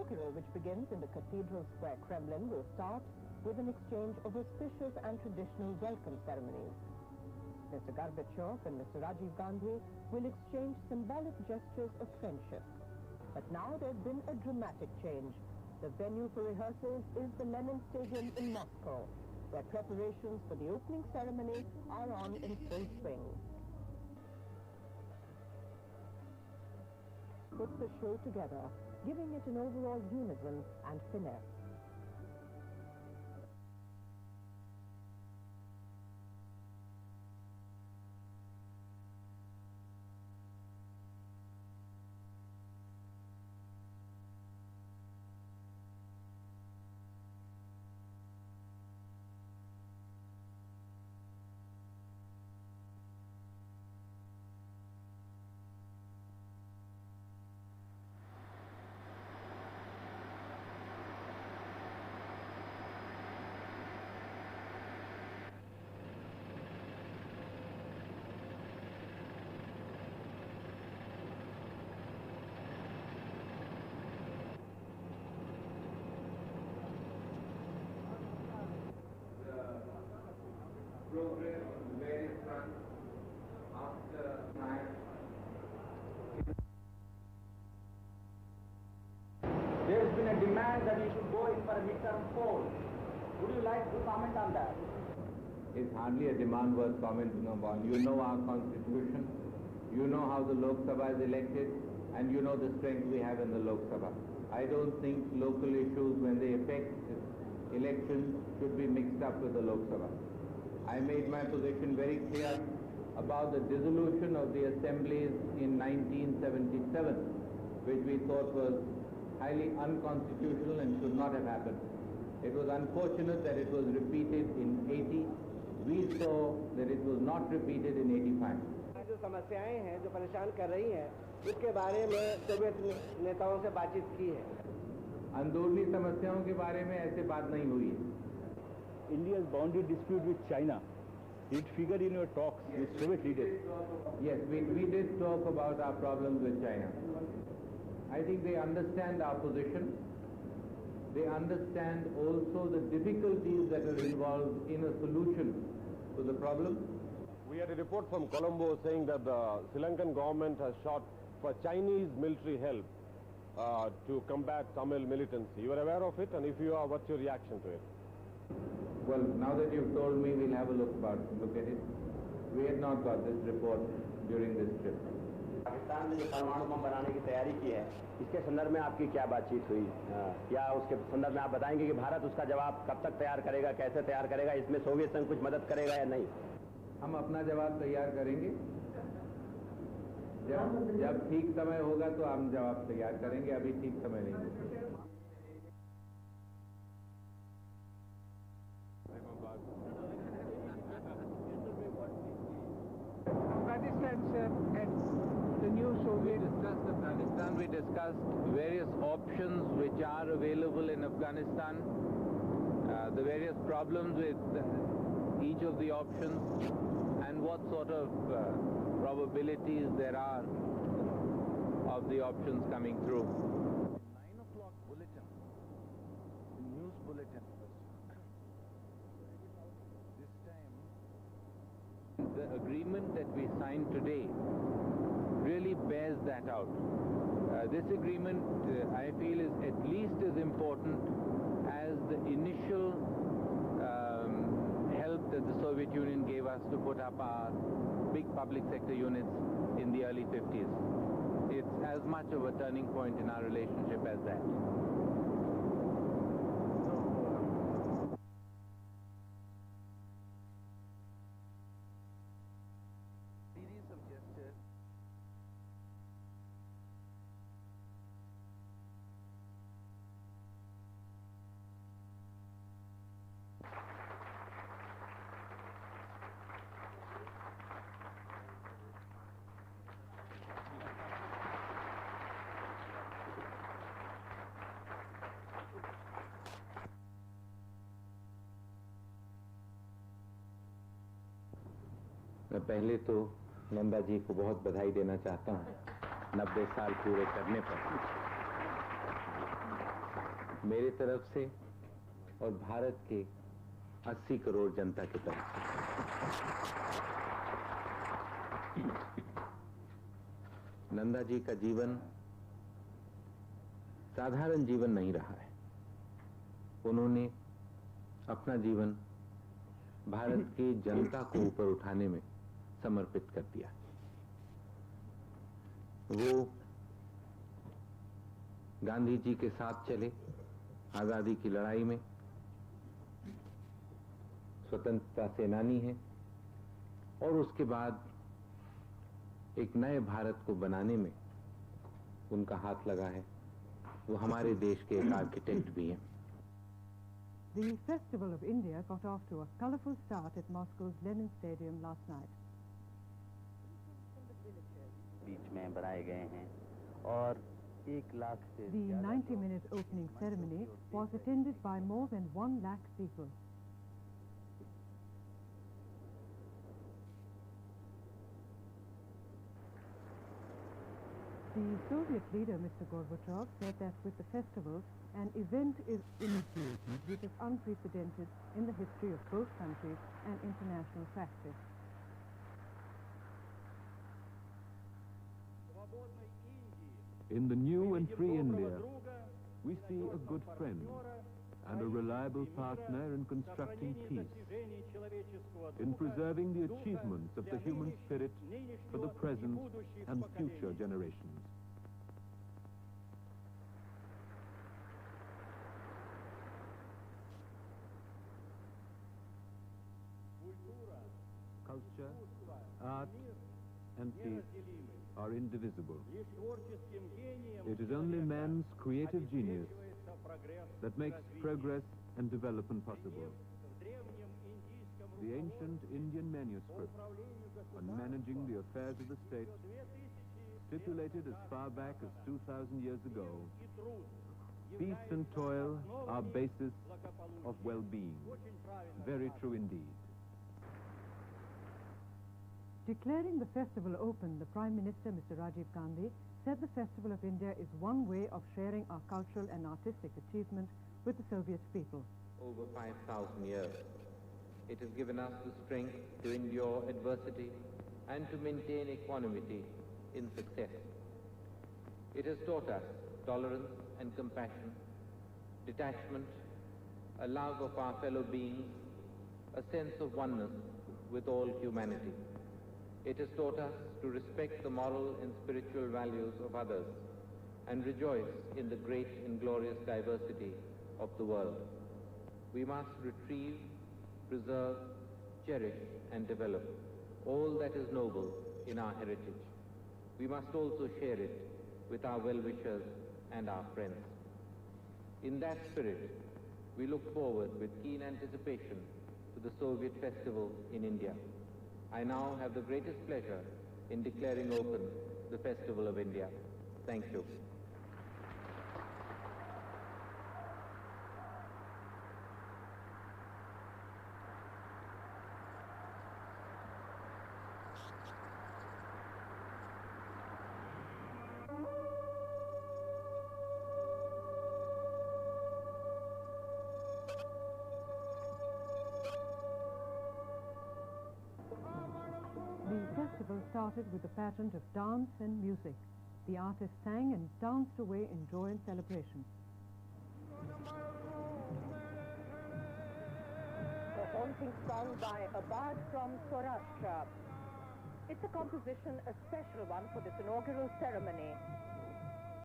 inaugural, which begins in the Cathedral Square Kremlin, will start with an exchange of auspicious and traditional welcome ceremonies. Mr. Gorbachev and Mr. Rajiv Gandhi will exchange symbolic gestures of friendship. But now there's been a dramatic change. The venue for rehearsals is the Lenin Stadium in Moscow, where preparations for the opening ceremony are on in full swing. Put the show together, giving it an overall unison and finesse. Progress on various fronts after night. There's been a demand that you should go in for a midterm poll. Would you like to comment on that? It's hardly a demand worth commenting upon. You know our constitution, you know how the Lok Sabha is elected, and you know the strength we have in the Lok Sabha. I don't think local issues, when they affect elections, should be mixed up with the Lok Sabha. I made my position very clear about the dissolution of the assemblies in 1977, which we thought was highly unconstitutional and should not have happened. It was unfortunate that it was repeated in 80. We saw that it was not repeated in 85. जो समस्याएं हैं जो परेशान कर रही हैं उसके बारे में सोवियत नेताओं से बातचीत की है. अंदरूनी समस्याओं के बारे में ऐसे बात नहीं हुई है. India's boundary dispute with China, did it figure in your talks with Soviet leaders? Yes, we did talk about our problems with China. I think they understand our position. They understand also the difficulties that are involved in a solution to the problem. We had a report from Colombo saying that the Sri Lankan government has sought for Chinese military help to combat Tamil militancy. You are aware of it, and if you are, what's your reaction to it? Well, now that you've told me, we'll have a look at it. We had not got this report during this trip. Pakistan ने जो परमाणु बम बनाने की तैयारी की है, इसके संदर्भ में आपकी क्या बातचीत हुई? या उसके संदर्भ में आप बताएंगे कि भारत उसका जवाब कब तक तैयार करेगा, कैसे तैयार करेगा, इसमें सोवियत संघ कुछ मदद करेगा या नहीं? हम अपना जवाब तैयार करेंगे. जब ठीक समय होगा तो हम जवाब तैयार करेंगे. अभी ठीक समय नहीं है. The new Soviet. We discussed Afghanistan. We discussed various options which are available in Afghanistan, the various problems with each of the options, and what sort of probabilities there are of the options coming through. 9 o'clock bulletin, the news bulletin. This time, the agreement that we signed today really bears that out. This agreement, I feel, is at least as important as the initial help that the Soviet Union gave us to put up our big public sector units in the early 50s. It's as much of a turning point in our relationship as that. series of gestures. मैं पहले तो नंदा जी को बहुत बधाई देना चाहता हूँ 90 साल पूरे करने पर। मेरे तरफ से और भारत के 80 करोड़ जनता की तरफ से। नंदा जी का जीवन साधारण जीवन नहीं रहा है। उन्होंने अपना जीवन भारत की जनता को ऊपर उठाने में समर्पित कर दिया। वो गांधी जी के साथ चले आजादी की लड़ाई में, स्वतंत्रता सेनानी हैं, और उसके बाद एक नए भारत को बनाने में उनका हाथ लगा है। वो हमारे देश के एक आर्किटेक्ट भी हैं। The Festival of India got off to a colorful start at Moscow's Lenin Stadium last night. बीच में बनाए गए हैं और 1 लाख से The 90-minute opening ceremony was attended by more than 1 lakh people. The Soviet leader, Mr. Gorbachev, said that with the festival, an event is initiated which is unprecedented in the history of both countries and international practice. In the new and free India, we see a good friend and a reliable partner in constructing peace, in preserving the achievements of the human spirit for the present and future generations. Culture, art, and peace are indivisible. It is only man's creative genius that makes progress and development possible. The ancient Indian manuscript on managing the affairs of the state stipulated as far back as 2,000 years ago, peace and toil are basis of well-being. Very true indeed. Declaring the festival open, the Prime Minister, Mr. Rajiv Gandhi, said the Festival of India is one way of sharing our cultural and artistic achievement with the Soviet people. Over 5,000 years, it has given us the strength to endure adversity and to maintain equanimity in success. It has taught us tolerance and compassion, detachment, a love of our fellow beings, a sense of oneness with all humanity. It has taught us to respect the moral and spiritual values of others and rejoice in the great and glorious diversity of the world. We must retrieve, preserve, cherish, and develop all that is noble in our heritage. We must also share it with our well-wishers and our friends. In that spirit, we look forward with keen anticipation to the Soviet Festival in India. I now have the greatest pleasure in declaring open the Festival of India. Thank you. The festival started with a pageant of dance and music. The artists sang and danced away in joy and celebration. A haunting song by a bard from Saurashtra. It's a composition, a special one for this inaugural ceremony.